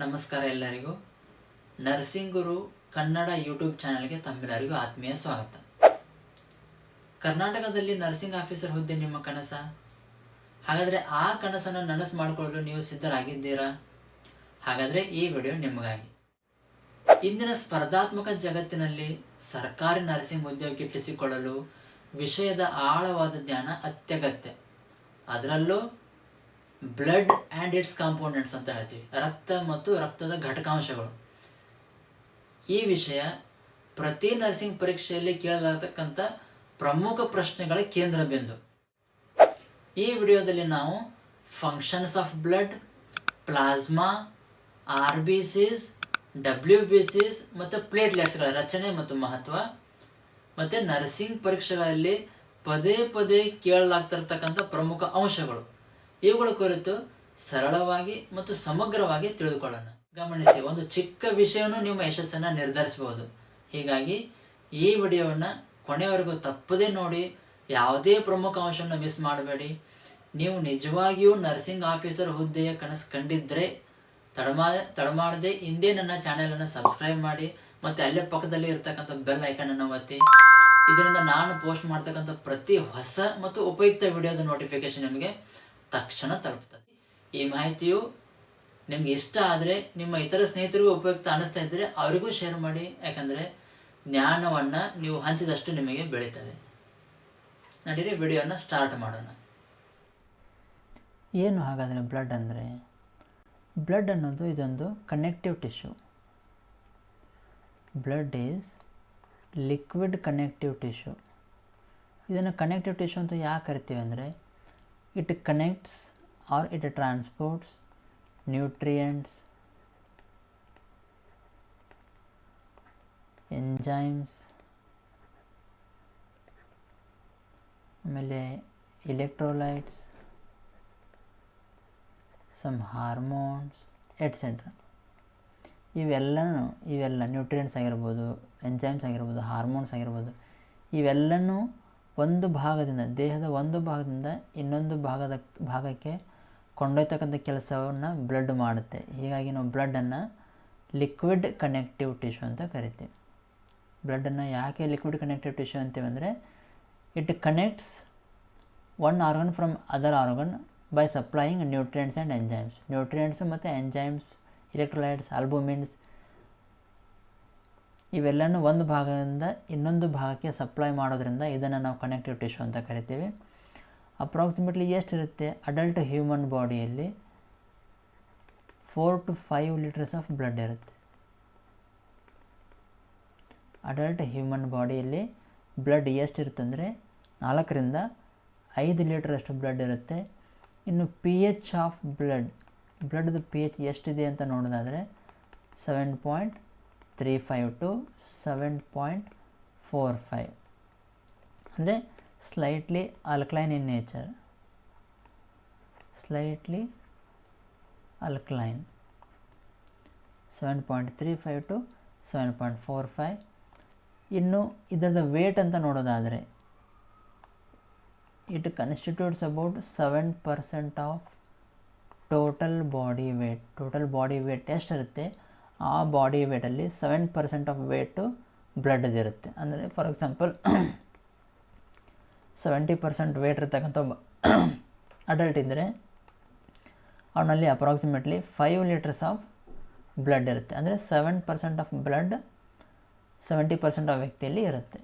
ನಮಸ್ಕಾರ ಎಲ್ಲರಿಗೂ. ನರ್ಸಿಂಗ್ ಗುರು ಕನ್ನಡ ಯೂಟ್ಯೂಬ್ ಚಾನೆಲ್ಗೆ ತಮ್ಮೆಲ್ಲರಿಗೂ ಆತ್ಮೀಯ ಸ್ವಾಗತ. ಕರ್ನಾಟಕದಲ್ಲಿ ನರ್ಸಿಂಗ್ ಆಫೀಸರ್ ಹುದ್ದೆ ನಿಮ್ಮ ಕನಸ? ಹಾಗಾದರೆ ಆ ಕನಸನ್ನು ನನಸು ಮಾಡಿಕೊಳ್ಳಲು ನೀವು ಸಿದ್ಧರಾಗಿದ್ದೀರಾ? ಹಾಗಾದರೆ ಈ ವಿಡಿಯೋ ನಿಮಗಾಗಿ. ಇಂದಿನ ಸ್ಪರ್ಧಾತ್ಮಕ ಜಗತ್ತಿನಲ್ಲಿ ಸರ್ಕಾರಿ ನರ್ಸಿಂಗ್ ಉದ್ಯೋಗ ಗಿಟ್ಟಿಸಿಕೊಳ್ಳಲು ವಿಷಯದ ಆಳವಾದ ಜ್ಞಾನ ಅತ್ಯಗತ್ಯ. ಅದರಲ್ಲೂ ಬ್ಲಡ್ ಆ್ಯಂಡ್ ಇಟ್ಸ್ ಕಾಂಪೋನೆಂಟ್ಸ್ ಅಂತ ಹೇಳ್ತೀವಿ, ರಕ್ತ ಮತ್ತು ರಕ್ತದ ಘಟಕಾಂಶಗಳು. ಈ ವಿಷಯ ಪ್ರತಿ ನರ್ಸಿಂಗ್ ಪರೀಕ್ಷೆಯಲ್ಲಿ ಕೇಳಲಾಗತಕ್ಕಂಥ ಪ್ರಮುಖ ಪ್ರಶ್ನೆಗಳ ಕೇಂದ್ರ ಬಿಂದು. ಈ ವಿಡಿಯೋದಲ್ಲಿ ನಾವು functions of blood, plasma, RBCs, WBCs ಮತ್ತು ಪ್ಲೇಟ್ಲೆಟ್ಸ್ಗಳ ರಚನೆ ಮತ್ತು ಮಹತ್ವ, ಮತ್ತು ನರ್ಸಿಂಗ್ ಪರೀಕ್ಷೆಗಳಲ್ಲಿ ಪದೇ ಪದೇ ಕೇಳಲಾಗ್ತಿರ್ತಕ್ಕಂಥ ಪ್ರಮುಖ ಅಂಶಗಳು, ಇವುಗಳ ಕುರಿತು ಸರಳವಾಗಿ ಮತ್ತು ಸಮಗ್ರವಾಗಿ ತಿಳಿದುಕೊಳ್ಳೋಣ. ಗಮನಿಸಿ, ಒಂದು ಚಿಕ್ಕ ವಿಷಯನೂ ನಿಮ್ಮ ಯಶಸ್ಸನ್ನು ನಿರ್ಧರಿಸಬಹುದು. ಹೀಗಾಗಿ ಈ ವಿಡಿಯೋವನ್ನು ಕೊನೆಯವರೆಗೂ ತಪ್ಪದೇ ನೋಡಿ, ಯಾವುದೇ ಪ್ರಮುಖ ಅಂಶವನ್ನು ಮಿಸ್ ಮಾಡಬೇಡಿ. ನೀವು ನಿಜವಾಗಿಯೂ ನರ್ಸಿಂಗ್ ಆಫೀಸರ್ ಹುದ್ದೆಯ ಕನಸು ಕಂಡಿದ್ದರೆ ತಡಮಾಡದೆ ಹಿಂದೆ ನನ್ನ ಚಾನೆಲನ್ನು ಸಬ್ಸ್ಕ್ರೈಬ್ ಮಾಡಿ ಮತ್ತು ಅಲ್ಲೇ ಪಕ್ಕದಲ್ಲಿ ಇರತಕ್ಕಂಥ ಬೆಲ್ ಐಕನನ್ನು ಒತ್ತಿ. ಇದರಿಂದ ನಾನು ಪೋಸ್ಟ್ ಮಾಡ್ತಕ್ಕಂಥ ಪ್ರತಿ ಹೊಸ ಮತ್ತು ಉಪಯುಕ್ತ ವಿಡಿಯೋದ ನೋಟಿಫಿಕೇಶನ್ ನಿಮಗೆ ತಕ್ಷಣ ತಲುಪ್ತದೆ. ಈ ಮಾಹಿತಿಯು ನಿಮ್ಗೆ ಇಷ್ಟ ಆದರೆ ನಿಮ್ಮ ಇತರ ಸ್ನೇಹಿತರಿಗೂ ಉಪಯುಕ್ತ ಅನ್ನಿಸ್ತಾ ಇದ್ದರೆ ಅವರಿಗೂ ಶೇರ್ ಮಾಡಿ. ಯಾಕಂದರೆ ಜ್ಞಾನವನ್ನು ನೀವು ಹಂಚಿದಷ್ಟು ನಿಮಗೆ ಬೆಳೀತದೆ. ನಡೀರಿ ವಿಡಿಯೋನ ಸ್ಟಾರ್ಟ್ ಮಾಡೋಣ. ಏನು ಹಾಗಾದರೆ ಬ್ಲಡ್ ಅಂದರೆ? ಬ್ಲಡ್ ಅನ್ನೋದು ಇದೊಂದು connective tissue. Blood is liquid connective tissue. ಇದನ್ನು ಕನೆಕ್ಟಿವ್ ಟಿಶ್ಯೂ ಅಂತ ಯಾಕೆ ಕರಿತೀವಿ ಅಂದರೆ, it connects or it transports nutrients, enzymes, ಆಮೇಲೆ electrolytes, some hormones, etc. ಇವೆಲ್ಲ ನ್ಯೂಟ್ರಿಯೆಂಟ್ಸ್ ಆಗಿರ್ಬೋದು, ಎಂಜೈಮ್ಸ್ ಆಗಿರ್ಬೋದು, ಹಾರ್ಮೋನ್ಸ್ ಆಗಿರ್ಬೋದು, ಇವೆಲ್ಲನೂ ಒಂದು ಭಾಗದಿಂದ, ದೇಹದ ಒಂದು ಭಾಗದಿಂದ ಇನ್ನೊಂದು ಭಾಗಕ್ಕೆ ಕೊಂಡೊಯ್ತಕ್ಕಂಥ ಕೆಲಸವನ್ನು ಬ್ಲಡ್ ಮಾಡುತ್ತೆ. ಹೀಗಾಗಿ ನಾವು ಬ್ಲಡ್ಡನ್ನು ಲಿಕ್ವಿಡ್ ಕನೆಕ್ಟಿವ್ ಟಿಶ್ಯೂ ಅಂತ ಕರಿತೀವಿ. ಬ್ಲಡ್ಡನ್ನು ಯಾಕೆ ಲಿಕ್ವಿಡ್ ಕನೆಕ್ಟಿವ್ ಟಿಶ್ಯೂ ಅಂತೀವಿ ಅಂದರೆ, it connects one organ from other organ by supplying nutrients and enzymes. Nutrients ಮತ್ತು ಎಂಜೈಮ್ಸ್, ಇಲೆಕ್ಟ್ರೋಲೈಟ್ಸ್, ಆಲ್ಬುಮಿನ್ಸ್ ಇವೆಲ್ಲನೂ ಒಂದು ಭಾಗದಿಂದ ಇನ್ನೊಂದು ಭಾಗಕ್ಕೆ ಸಪ್ಲೈ ಮಾಡೋದ್ರಿಂದ ಇದನ್ನು ನಾವು ಕನೆಕ್ಟಿವ್ ಟಿಶ್ಯೂ ಅಂತ ಕರಿತೀವಿ. ಅಪ್ರಾಕ್ಸಿಮೇಟ್ಲಿ ಎಷ್ಟಿರುತ್ತೆ? ಅಡಲ್ಟ್ ಹ್ಯೂಮನ್ ಬಾಡಿಯಲ್ಲಿ 4 to 5 ಲೀಟರ್ಸ್ ಆಫ್ ಬ್ಲಡ್ ಇರುತ್ತೆ. ಅಡಲ್ಟ್ ಹ್ಯೂಮನ್ ಬಾಡಿಯಲ್ಲಿ ಬ್ಲಡ್ ಎಷ್ಟಿರುತ್ತಂದರೆ 4 ರಿಂದ 5 ಲೀಟರಷ್ಟು ಬ್ಲಡ್ ಇರುತ್ತೆ. ಇನ್ನು pH ಆಫ್ ಬ್ಲಡ್ದು pH ಎಷ್ಟಿದೆ ಅಂತ ನೋಡೋದಾದರೆ 7.35 to 7.45, ಅಂದರೆ slightly alkaline in nature, slightly alkaline. 7.35 to 7.45. ಇನ್ನು ಇದರದ ವೇಟ್ ಅಂತ ನೋಡೋದಾದರೆ, it constitutes about 7% of total body weight. Total body weight ಎಷ್ಟಿರುತ್ತೆ ಆ ಬಾಡಿ ವೇಟಲ್ಲಿ 7% ಆಫ್ ವೇಟು ಬ್ಲಡ್ದಿರುತ್ತೆ. ಅಂದರೆ ಫಾರ್ ಎಕ್ಸಾಂಪಲ್ 70% ವೇಟ್ ಇರ್ತಕ್ಕಂಥ ಅಡಲ್ಟ್ ಇದ್ದರೆ ಅವನಲ್ಲಿ ಅಪ್ರಾಕ್ಸಿಮೇಟ್ಲಿ 5 ಲೀಟರ್ಸ್ ಆಫ್ ಬ್ಲಡ್ ಇರುತ್ತೆ. ಅಂದರೆ 7% ಆಫ್ ಬ್ಲಡ್ 70% ಆಫ್ ವ್ಯಕ್ತಿಯಲ್ಲಿ ಇರುತ್ತೆ.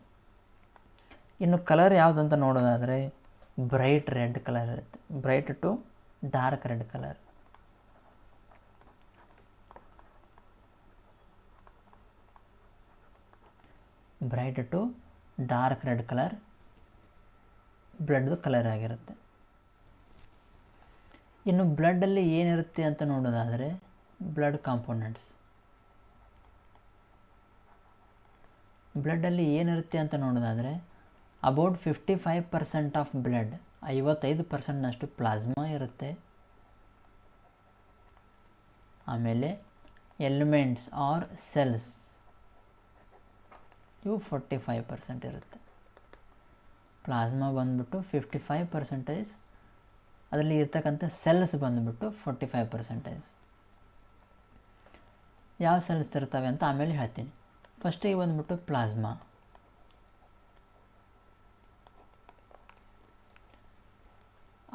ಇನ್ನು ಕಲರ್ ಯಾವುದಂತ ನೋಡೋದಾದರೆ ಬ್ರೈಟ್ ರೆಡ್ ಕಲರ್ ಇರುತ್ತೆ. Bright to dark red colour. Bright to dark red colour blood colour ಆಗಿರುತ್ತೆ. ಇನ್ನು ಬ್ಲಡ್ಡಲ್ಲಿ ಏನಿರುತ್ತೆ ಅಂತ ನೋಡೋದಾದರೆ ಬ್ಲಡ್ ಕಾಂಪೋನೆಂಟ್ಸ್. ಬ್ಲಡ್ಡಲ್ಲಿ ಏನಿರುತ್ತೆ ಅಂತ ನೋಡೋದಾದರೆ ಅಬೌಟ್ 55% ಆಫ್ ಬ್ಲಡ್, 55%ನಷ್ಟು ಪ್ಲಾಸ್ಮಾ ಇರುತ್ತೆ. ಆಮೇಲೆ ಎಲಿಮೆಂಟ್ಸ್ ಆರ್ ಸೆಲ್ಸ್ ಇವು 45% ಇರುತ್ತೆ. ಪ್ಲಾಸ್ಮಾ ಬಂದುಬಿಟ್ಟು 55%, ಅದರಲ್ಲಿ ಇರ್ತಕ್ಕಂಥ ಸೆಲ್ಸ್ ಬಂದುಬಿಟ್ಟು 45%. ಯಾವ ಸೆಲ್ಸ್ ಇರ್ತವೆ ಅಂತ ಆಮೇಲೆ ಹೇಳ್ತೀನಿ. ಫಸ್ಟಿಗೆ ಬಂದ್ಬಿಟ್ಟು ಪ್ಲಾಸ್ಮಾ.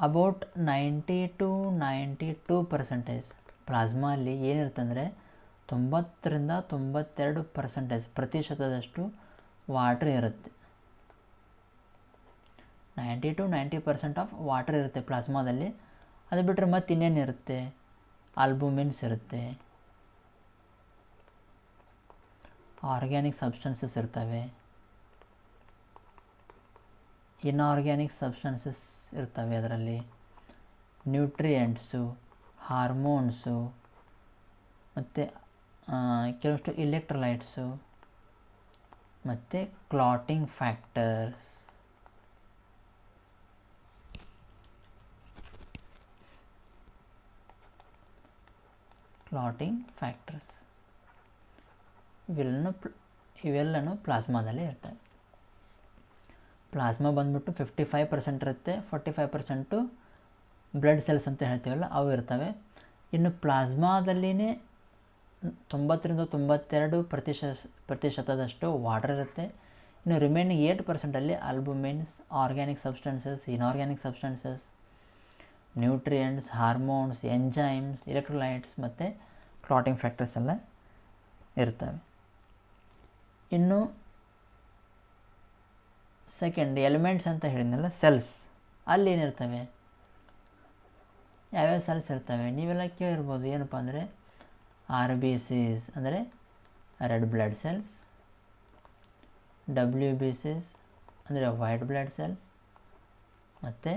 ಅಬೌಟ್ 90-92% ಪ್ಲಾಸ್ಮಾ ಅಲ್ಲಿ ಏನಿರುತ್ತಂದರೆ 90-92% ಪ್ರತಿಶತದಷ್ಟು ವಾಟ್ರ್ ಇರುತ್ತೆ. 90-90% ಆಫ್ ವಾಟರ್ ಇರುತ್ತೆ ಪ್ಲಾಸ್ಮಾದಲ್ಲಿ. ಅದು ಬಿಟ್ಟರೆ ಮತ್ತು ಇನ್ನೇನಿರುತ್ತೆ, ಆಲ್ಬುಮಿನ್ಸ್ ಇರುತ್ತೆ, ಆರ್ಗ್ಯಾನಿಕ್ ಸಬ್ಸ್ಟೆನ್ಸಸ್ ಇರ್ತವೆ, ಇನ್ಆರ್ಗ್ಯಾನಿಕ್ ಸಬ್ಸ್ಟೆನ್ಸಸ್ ಇರ್ತವೆ, ಅದರಲ್ಲಿ ನ್ಯೂಟ್ರಿಯೆಂಟ್ಸು, ಹಾರ್ಮೋನ್ಸು ಮತ್ತು ಕೆಲವಷ್ಟು ಇಲೆಕ್ಟ್ರೋಲೈಟ್ಸು ಮತ್ತು ಕ್ಲಾಟಿಂಗ್ ಫ್ಯಾಕ್ಟರ್ಸ್. ಇವೆಲ್ಲನೂ ಪ್ಲಾಸ್ಮಾದಲ್ಲಿ ಇರ್ತವೆ. ಪ್ಲಾಸ್ಮಾ ಬಂದ್ಬಿಟ್ಟು 55% ಇರುತ್ತೆ, 45% ಬ್ಲಡ್ ಸೆಲ್ಸ್ ಅಂತ ಹೇಳ್ತೀವಲ್ಲ ಅವು ಇರ್ತವೆ. ಇನ್ನು ಪ್ಲಾಸ್ಮಾದಲ್ಲಿನೇ 90-92% ವಾಟರ್ ಇರುತ್ತೆ. ಇನ್ನು remaining 8% albumins, organic substances, inorganic substances, nutrients, hormones, enzymes, electrolytes ಮತ್ತು ಕ್ಲಾಟಿಂಗ್ ಫ್ಯಾಕ್ಟರ್ಸ್ ಎಲ್ಲ ಇರ್ತವೆ. ಇನ್ನು ಸೆಕೆಂಡ್ ಎಲಿಮೆಂಟ್ಸ್ ಅಂತ ಹೇಳಿದ್ನಲ್ಲ, ಸೆಲ್ಸ್, ಅಲ್ಲಿ ಏನಿರ್ತವೆ, ಯಾವ್ಯಾವ ಸೆಲ್ಸ್ ಇರ್ತವೆ ನೀವೆಲ್ಲ ಕೇಳಿರ್ಬೋದು. ಏನಪ್ಪ ಅಂದರೆ RBCs ಅಂದರೆ ರೆಡ್ ಬ್ಲಡ್ ಸೆಲ್ಸ್, WBCs ಅಂದರೆ ವೈಟ್ ಬ್ಲಡ್ ಸೆಲ್ಸ್ ಮತ್ತು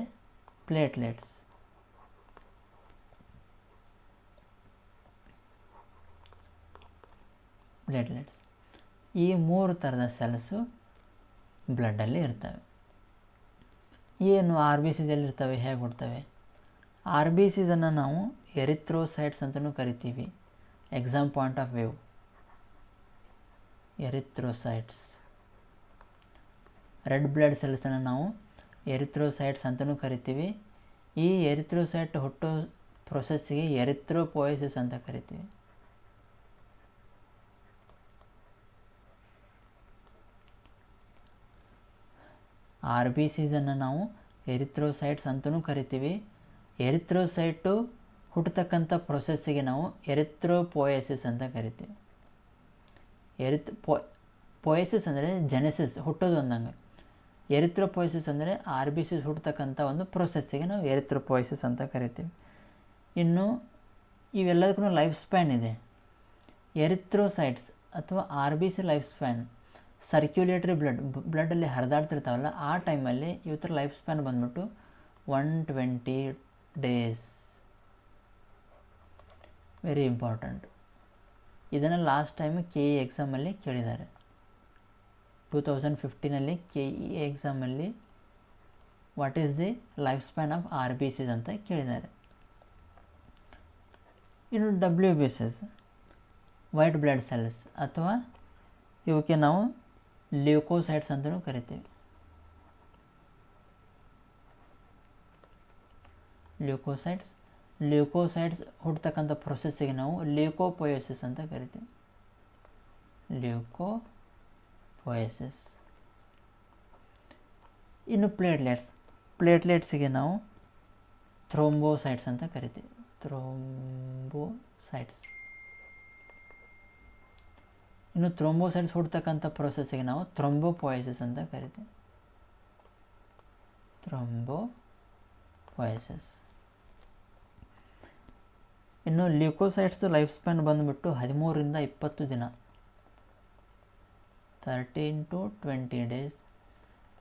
ಪ್ಲೇಟ್ಲೆಟ್ಸ್. ಈ 3 ಥರದ ಸೆಲ್ಸು ಬ್ಲಡ್ಡಲ್ಲಿ ಇರ್ತವೆ. ಏನು RBCs ಎಲ್ಲಿರ್ತವೆ, ಹೇಗೆ ಹುಡ್ತವೆ? RBCಸನ್ನು ನಾವು ಎರಿಥ್ರೋಸೈಟ್ಸ್ ಅಂತಲೂ ಕರಿತೀವಿ. Exam point of view, erythrocytes. Red blood ಸೆಲ್ಸನ್ನು ನಾವು ಎರಿಥ್ರೋಸೈಟ್ಸ್ ಅಂತಲೂ ಕರಿತೀವಿ. ಈ ಎರಿಥ್ರೋಸೈಟ್ ಹುಟ್ಟೋ ಪ್ರೊಸೆಸ್ಸಿಗೆ ಎರಿಥ್ರೋಪೋಯಸಿಸ್ ಅಂತ ಕರಿತೀವಿ. RBCಸನ್ನು ನಾವು ಎರಿಥ್ರೋಸೈಟ್ಸ್ ಅಂತಲೂ ಕರಿತೀವಿ. ಎರಿಥ್ರೋಸೈಟು ಹುಟ್ಟತಕ್ಕಂಥ ಪ್ರೊಸೆಸ್ಸಿಗೆ ನಾವು ಎರಿಥ್ರೋಪೋಯಸಿಸ್ ಅಂತ ಕರಿತೀವಿ. ಪೋಯಸಿಸ್ ಅಂದರೆ ಜೆನೆಸಿಸ್, ಹುಟ್ಟೋದು ಅಂದಂಗೆ. ಎರಿಥ್ರೋಪೋಯಸಿಸ್ ಅಂದರೆ RBCs ಹುಟ್ಟತಕ್ಕಂಥ ಒಂದು ಪ್ರೊಸೆಸ್ಸಿಗೆ ನಾವು ಎರಿಥ್ರೋಪೋಯಸಿಸ್ ಅಂತ ಕರಿತೀವಿ. ಇನ್ನು ಇವೆಲ್ಲದಕ್ಕೂ ಲೈಫ್ ಸ್ಪ್ಯಾನ್ ಇದೆ. ಎರಿಥ್ರೋಸೈಟ್ಸ್ ಅಥವಾ RBC ಲೈಫ್ ಸ್ಪ್ಯಾನ್ ಸರ್ಕ್ಯುಲೇಟರಿ ಬ್ಲಡ್ಡಲ್ಲಿ ಹರಿದಾಡ್ತಿರ್ತಾವಲ್ಲ, ಆ ಟೈಮಲ್ಲಿ ಇವತ್ತರ ಲೈಫ್ ಸ್ಪ್ಯಾನ್ ಬಂದ್ಬಿಟ್ಟು 120 days. Very important. ಇದನ್ನು ಲಾಸ್ಟ್ ಟೈಮ್ KE ಎಕ್ಸಾಮಲ್ಲಿ ಕೇಳಿದ್ದಾರೆ. 2015 KE ಎಕ್ಸಾಮಲ್ಲಿ what is the life span of RBCs ಅಂತ ಕೇಳಿದ್ದಾರೆ. ಇನ್ನು WBCs ವೈಟ್ ಬ್ಲಡ್ ಸೆಲ್ಸ್ ಅಥವಾ ಇವಕ್ಕೆ ನಾವು ಲ್ಯೂಕೋಸೈಟ್ಸ್ ಅಂತಲೂ ಕರಿತೀವಿ. ಲ್ಯೂಕೋಸೈಟ್ಸ್ ಹುಟ್ಟತಕ್ಕಂಥ ಪ್ರೊಸೆಸ್ಸಿಗೆ ನಾವು ಲ್ಯೂಕೋಪೋಯಸಿಸ್ ಅಂತ ಕರಿತೀವಿ. ಲ್ಯೂಕೋಪೋಯಸಿಸ್. ಇನ್ನು ಪ್ಲೇಟ್ಲೆಟ್ಸಿಗೆ ನಾವು ಥ್ರೋಂಬೋಸೈಟ್ಸ್ ಅಂತ ಕರಿತೀವಿ. ಇನ್ನು ಥ್ರೋಂಬೋಸೈಟ್ಸ್ ಹುಟ್ಟತಕ್ಕಂಥ ಪ್ರೊಸೆಸ್ಸಿಗೆ ನಾವು ಥ್ರೋಂಬೋಪೋಯಸಿಸ್ ಅಂತ ಕರಿತೀವಿ. ಇನ್ನು ಲ್ಯೂಕೋಸೈಟ್ಸ್ದು ಲೈಫ್ ಸ್ಪ್ಯಾನ್ ಬಂದುಬಿಟ್ಟು 13-20 ದಿನ, 13-20 days.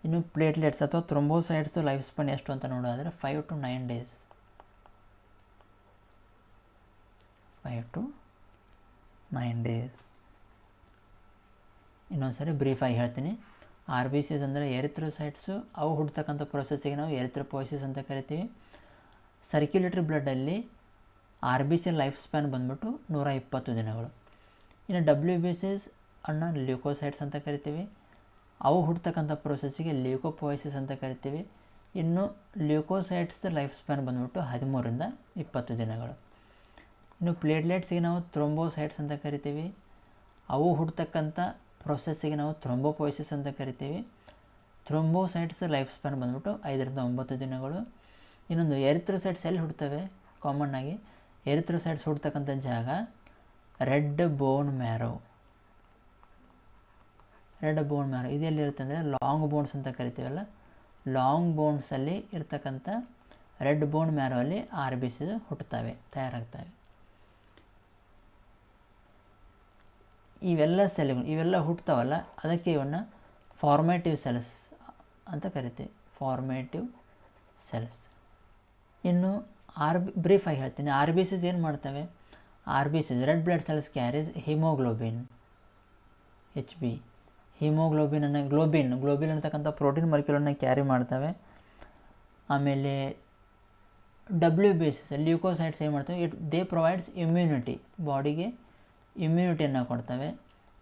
ಇನ್ನು ಪ್ಲೇಟ್ಲೆಟ್ಸ್ ಅಥವಾ ಥ್ರೋಂಬೋಸೈಟ್ಸ್ದು ಲೈಫ್ ಸ್ಪ್ಯಾನ್ ಎಷ್ಟು ಅಂತ ನೋಡೋದಾದರೆ 5-9 days. 5-9 days. ಇನ್ನೊಂದು ಸರಿ ಬ್ರೀಫಾಗಿ ಹೇಳ್ತೀನಿ. RBCs ಅಂದರೆ ಎರಿಥ್ರೋಸೈಟ್ಸು, ಅವು ಹುಟ್ಟತಕ್ಕಂಥ ಪ್ರೊಸೆಸ್ಸಿಗೆ ನಾವು ಎರಿಥ್ರೋಪೋಯಸಿಸ್ ಅಂತ ಕರಿತೀವಿ. ಸರ್ಕ್ಯುಲೇಟರಿ ಬ್ಲಡ್ಡಲ್ಲಿ RBC ಲೈಫ್ ಸ್ಪ್ಯಾನ್ ಬಂದ್ಬಿಟ್ಟು 120 ದಿನಗಳು. ಇನ್ನು WBCs ಅನ್ನು ಲ್ಯೂಕೋಸೈಟ್ಸ್ ಅಂತ ಕರಿತೀವಿ. ಅವು ಹುಟ್ಟತಕ್ಕಂಥ ಪ್ರೊಸೆಸ್ಸಿಗೆ ಲ್ಯೂಕೋಪೋಯಸಿಸ್ ಅಂತ ಕರಿತೀವಿ. ಇನ್ನು ಲ್ಯೂಕೋಸೈಟ್ಸ್ ಲೈಫ್ ಸ್ಪ್ಯಾನ್ ಬಂದ್ಬಿಟ್ಟು 13-20 ದಿನಗಳು. ಇನ್ನು ಪ್ಲೇಟ್ಲೆಟ್ಸಿಗೆ ನಾವು ಥ್ರೋಂಬೋಸೈಟ್ಸ್ ಅಂತ ಕರಿತೀವಿ. ಅವು ಹುಟ್ಟತಕ್ಕಂಥ ಪ್ರೊಸೆಸ್ಸಿಗೆ ನಾವು ಥ್ರೋಂಬೋಪೋಯಿಸಿಸ್ ಅಂತ ಕರಿತೀವಿ. ಥ್ರೋಂಬೋಸೈಟ್ಸ್ ಲೈಫ್ ಸ್ಪ್ಯಾನ್ ಬಂದ್ಬಿಟ್ಟು 5 ರಿಂದ 9 ದಿನಗಳು. ಇನ್ನೊಂದು ಎರಿಥ್ರೋಸೈಟ್ಸ್ ಎಲ್ಲಿ ಹುಡ್ತವೆ? ಕಾಮನ್ನಾಗಿ ಎರಿಥ್ರೋಸೈಟ್ಸ್ ಹುಡ್ತಕ್ಕಂಥ ಜಾಗ ರೆಡ್ ಬೋನ್ ಮ್ಯಾರೋ. ಇದು ಎಲ್ಲಿರುತ್ತೆ ಅಂದರೆ ಲಾಂಗ್ ಬೋನ್ಸ್ ಅಂತ ಕರಿತೀವಲ್ಲ, ಲಾಂಗ್ ಬೋನ್ಸಲ್ಲಿ ಇರ್ತಕ್ಕಂಥ ರೆಡ್ ಬೋನ್ ಮ್ಯಾರೋ ಅಲ್ಲಿ RBC ಹುಟ್ಟುತ್ತವೆ, ತಯಾರಾಗ್ತವೆ. ಇವೆಲ್ಲ ಸೆಲ್ಗಳು ಇವೆಲ್ಲ ಹುಟ್ಟುತ್ತಾವಲ್ಲ, ಅದಕ್ಕೆ ಇವನ್ನ ಫಾರ್ಮೇಟಿವ್ ಸೆಲ್ಸ್ ಅಂತ ಕರಿತೀವಿ, ಫಾರ್ಮೇಟಿವ್ ಸೆಲ್ಸ್. ಇನ್ನು ಬ್ರೀಫಾಗಿ ಹೇಳ್ತೀನಿ, RBCs ಏನು ಮಾಡ್ತವೆ? RBCs red blood cells carries haemoglobin, HB. Globin ಅಂತಕ್ಕಂಥ ಪ್ರೋಟೀನ್ ಮಾಲಿಕ್ಯೂಲನ್ನು ಕ್ಯಾರಿ ಮಾಡ್ತವೆ. ಆಮೇಲೆ WBCs ಲ್ಯೂಕೋಸೈಟ್ಸ್ ಏನು ಮಾಡ್ತವೆ? ದೇ ಪ್ರೊವೈಡ್ಸ್ ಇಮ್ಯುನಿಟಿ, ಬಾಡಿಗೆ ಇಮ್ಯುನಿಟಿಯನ್ನು ಕೊಡ್ತವೆ.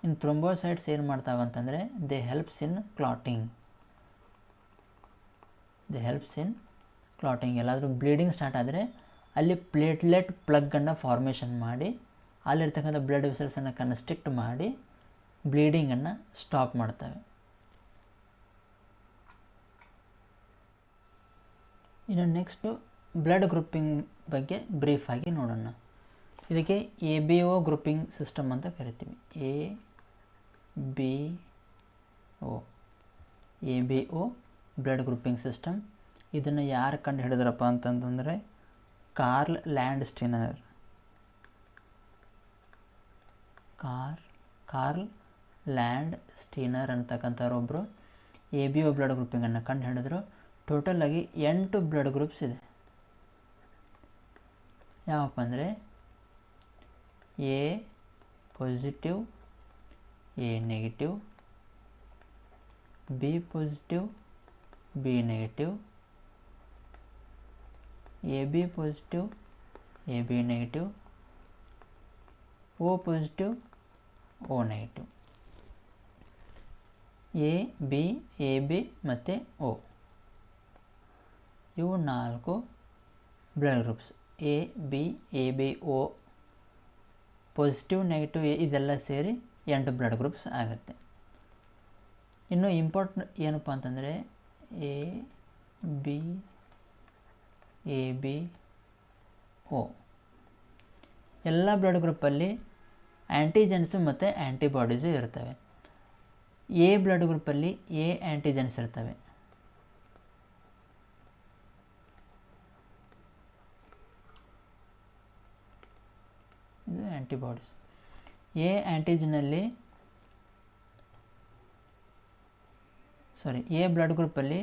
ಇನ್ನು ಥ್ರೋಂಬೋಸೈಟ್ಸ್ ಏನು ಮಾಡ್ತಾವೆ ಅಂತಂದರೆ ದೇ ಹೆಲ್ಪ್ಸ್ ಇನ್ ಕ್ಲಾಟಿಂಗ್. ಎಲ್ಲಾದರೂ ಬ್ಲೀಡಿಂಗ್ ಸ್ಟಾರ್ಟ್ ಆದರೆ ಅಲ್ಲಿ ಪ್ಲೇಟ್ಲೆಟ್ ಪ್ಲಗ್ಗನ್ನು ಫಾರ್ಮೇಷನ್ ಮಾಡಿ ಅಲ್ಲಿರ್ತಕ್ಕಂಥ ಬ್ಲಡ್ ವೆಸಲ್ಸನ್ನು ಕನ್ಸ್ಟ್ರಿಕ್ಟ್ ಮಾಡಿ ಬ್ಲೀಡಿಂಗನ್ನು ಸ್ಟಾಪ್ ಮಾಡ್ತವೆ. ಇನ್ನು ನೆಕ್ಸ್ಟು ಬ್ಲಡ್ ಗ್ರೂಪಿಂಗ್ ಬಗ್ಗೆ ಬ್ರೀಫಾಗಿ ನೋಡೋಣ. ಇದಕ್ಕೆ ABO ಗ್ರೂಪಿಂಗ್ ಸಿಸ್ಟಮ್ ಅಂತ ಕರಿತೀವಿ. ABO blood grouping system. ಇದನ್ನು ಯಾರು ಕಂಡು ಹಿಡಿದ್ರಪ್ಪ ಅಂತಂತಂದರೆ ಕಾರ್ಲ್ ಲ್ಯಾಂಡ್ ಸ್ಟೀನರ್ ಅಂತಕ್ಕಂಥವ್ರೊಬ್ಬರು ABO ಬ್ಲಡ್ ಗ್ರೂಪಿಂಗನ್ನು ಕಂಡು ಹಿಡಿದ್ರು. ಟೋಟಲಾಗಿ 8 ಬ್ಲಡ್ ಗ್ರೂಪ್ಸ್ ಇದೆ. ಯಾವಪ್ಪ ಅಂದರೆ A positive, A negative, B positive, B negative, AB positive, AB negative, O positive, O negative. AB ಮತ್ತು O ಇವು 4 blood groups. AB, O, positive, negative, ಇದೆಲ್ಲ ಸೇರಿ 8 ಬ್ಲಡ್ ಗ್ರೂಪ್ಸ್ ಆಗುತ್ತೆ. ಇನ್ನು important ಏನಪ್ಪ ಅಂತಂದರೆ AB, O ಎಲ್ಲ ಬ್ಲಡ್ ಗ್ರೂಪಲ್ಲಿ ಆ್ಯಂಟಿಜೆನ್ಸು ಮತ್ತು ಆ್ಯಂಟಿಬಾಡೀಸು ಇರ್ತವೆ. A ಬ್ಲಡ್ ಗ್ರೂಪಲ್ಲಿ A ಆ್ಯಂಟಿಜೆನ್ಸ್ ಇರ್ತವೆ. ಇದು ಆ್ಯಂಟಿಬಾಡೀಸ್. A ಬ್ಲಡ್ ಗ್ರೂಪಲ್ಲಿ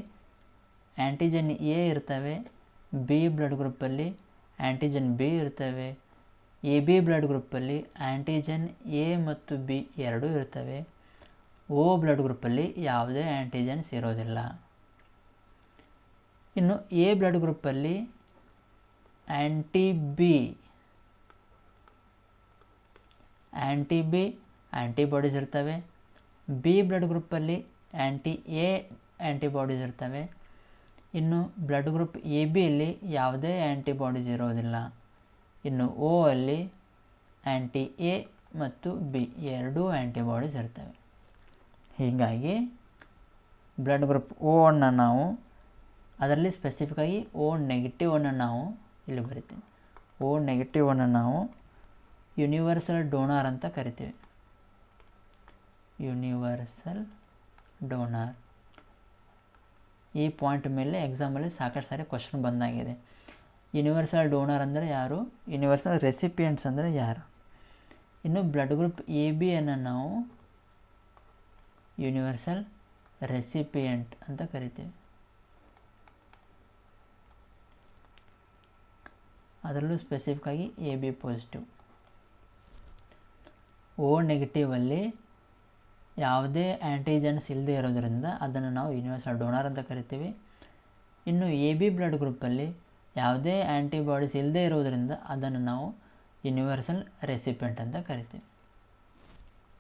ಆ್ಯಂಟಿಜನ್ A ಇರ್ತವೆ. B ಬ್ಲಡ್ ಗ್ರೂಪಲ್ಲಿ ಆ್ಯಂಟಿಜನ್ B ಇರ್ತವೆ. AB ಬ್ಲಡ್ ಗ್ರೂಪಲ್ಲಿ ಆ್ಯಂಟಿಜನ್ A ಮತ್ತು B ಎರಡೂ ಇರ್ತವೆ. O ಬ್ಲಡ್ ಗ್ರೂಪಲ್ಲಿ ಯಾವುದೇ ಆ್ಯಂಟಿಜನ್ಸ್ ಇರೋದಿಲ್ಲ. ಇನ್ನು A ಬ್ಲಡ್ ಗ್ರೂಪಲ್ಲಿ ಆ್ಯಂಟಿಬಾಡೀಸ್ ಇರ್ತವೆ. B ಬ್ಲಡ್ ಗ್ರೂಪಲ್ಲಿ A ಆ್ಯಂಟಿಬಾಡೀಸ್ ಇರ್ತವೆ. ಇನ್ನು ಬ್ಲಡ್ ಗ್ರೂಪ್ ABಯಲ್ಲಿ ಯಾವುದೇ ಆ್ಯಂಟಿಬಾಡೀಸ್ ಇರೋದಿಲ್ಲ. ಇನ್ನು O ಅಲ್ಲಿ A ಮತ್ತು B ಎರಡೂ ಆ್ಯಂಟಿಬಾಡೀಸ್ ಇರ್ತವೆ. ಹೀಗಾಗಿ ಬ್ಲಡ್ ಗ್ರೂಪ್ O ಅನ್ನು ನಾವು ಅದರಲ್ಲಿ ಸ್ಪೆಸಿಫಿಕ್ಕಾಗಿ O ನೆಗೆಟಿವ್ ಅನ್ನು ನಾವು ಇಲ್ಲಿ ಬರಿತೀವಿ. O ನೆಗೆಟಿವ್ ಅನ್ನು ನಾವು ಯೂನಿವರ್ಸಲ್ ಡೋನಾರ್ ಅಂತ ಕರಿತೀವಿ. Universal donor. ಈ ಪಾಯಿಂಟ್ ಮೇಲೆ ಎಕ್ಸಾಮಲ್ಲಿ ಸಾಕಷ್ಟು ಸಾರಿ ಕ್ವಶನ್ ಬಂದಾಗಿದೆ. ಯೂನಿವರ್ಸಲ್ ಡೋನರ್ ಅಂದರೆ ಯಾರು, ಯೂನಿವರ್ಸಲ್ ರೆಸಿಪಿಯೆಂಟ್ಸ್ ಅಂದರೆ ಯಾರು. ಇನ್ನು ಬ್ಲಡ್ ಗ್ರೂಪ್ AB ಅನ್ನು ನಾವು ಯೂನಿವರ್ಸಲ್ ರೆಸಿಪಿಯೆಂಟ್ ಅಂತ ಕರಿತೀವಿ. ಅದರಲ್ಲೂ ಸ್ಪೆಸಿಫಿಕ್ಕಾಗಿ AB ಪಾಸಿಟಿವ್. O ನೆಗೆಟಿವಲ್ಲಿ ಯಾವುದೇ ಆ್ಯಂಟಿಜನ್ಸ್ ಇಲ್ಲದೆ ಇರೋದರಿಂದ ಅದನ್ನು ನಾವು ಯೂನಿವರ್ಸಲ್ ಡೋನರ್ ಅಂತ ಕರಿತೀವಿ. ಇನ್ನು AB ಬ್ಲಡ್ ಗ್ರೂಪಲ್ಲಿ ಯಾವುದೇ ಆ್ಯಂಟಿಬಾಡೀಸ್ ಇಲ್ಲದೆ ಇರೋದರಿಂದ ಅದನ್ನು ನಾವು ಯೂನಿವರ್ಸಲ್ ರೆಸಿಪಿಯೆಂಟ್ ಅಂತ ಕರಿತೀವಿ.